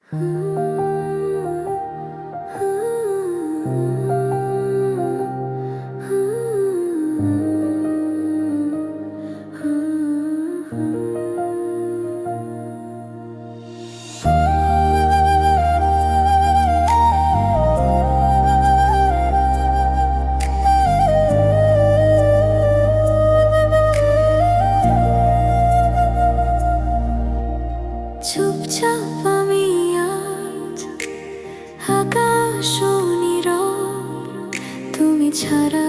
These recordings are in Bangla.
চুপচাপ আমি আজ আকাশ নীরব, তুমি ছাড়া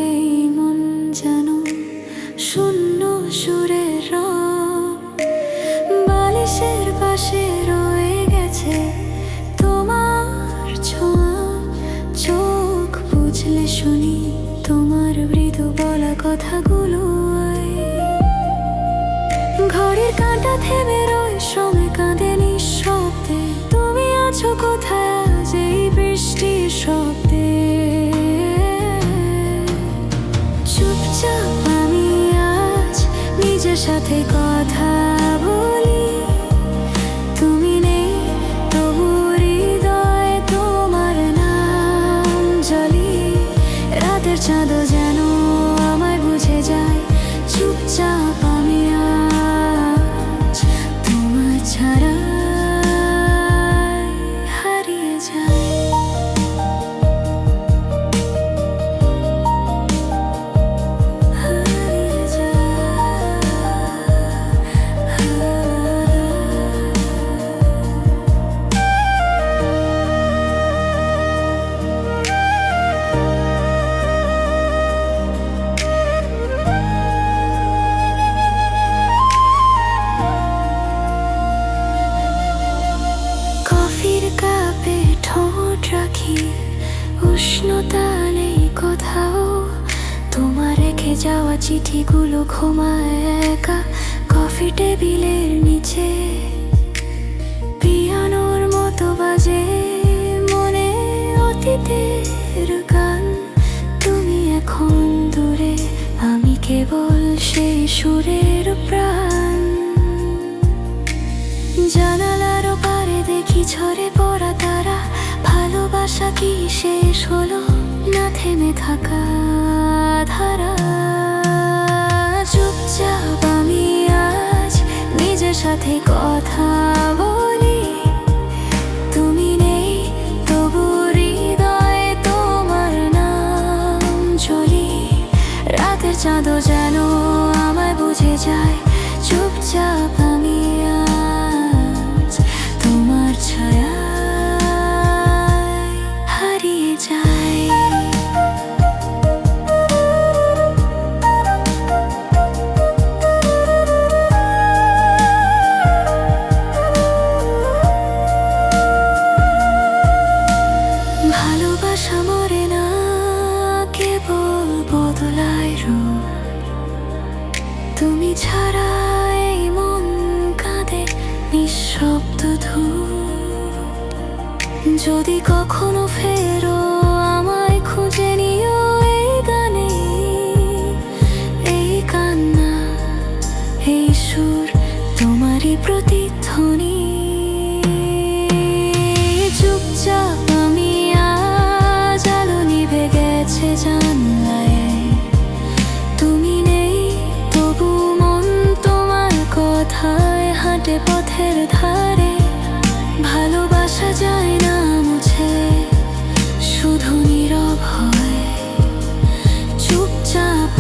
এই মন যেন শূন্য সুরের রব। বালিশের পাশে রয়ে গেছে তোমার ছোঁয়া, চোখ বুঝলে শুনি তোমার মৃদু বলা কথাগুলো। ঘড়ির কাঁটা থেমে রয়, সময় কাঁদে নিঃশব্দে। তুমি আছো কোথায় আজ এই বৃষ্টির শব্দে? চুপচাপ আমি আজ নিজের সাথে কথা বলি। তুমি নেই তবু হৃদয়ে তোমার নাম জ্বলি। রাতের চাঁদও যেন আমায় বুঝে যায়। চুপচাপ আমি ছাড়া হারিয়ে যায়। কাপে ঠোঁট রাখি, উষ্ণতা নেই কোথাও। তোমার রেখে যাওয়া চিঠিগুলো ঘুমায় একা কফি টেবিলের নিচে। পিয়ানোর মতো বাজে মনে অতীতের গান। তুমি এখন দূরে, আমি কেবল সেই সুরের প্রাণ। জানালার পারে দেখি ঝরে পড়া তারা। ভালোবাসা কি শেষ হলো না থেমে থাকা ধারা? চুপচাপ আমি আজ নিজের সাথে কথা বলি। তুমি নেই তবু হৃদয়ে তোমার নাম জ্বলি। রাতের চাঁদও যেন আমায় বুঝে যায়। চুপচাপ আমি আজ তোমার ছায়া হারিয়ে যায়। ভালোবাসা মরে না, কেবল বদলায় রূপ। তুমি ছাড়া এই মন কাঁদে নিঃশব্দ ধূপ। যদি কখনো ফেরো আমায় খুঁজে নিও এই গানে। এই কান্না, এই সুর তোমারই প্রতিধ্বনি। চুপচাপ আমি আজ আলো নিভে গেছে জানলায়। তুমি নেই তবু মন তোমার কথায় হাঁটে পথের ধারে। ভালোবাসা যায় না মুছে, শুধু নীরব হয়। চুপচাপ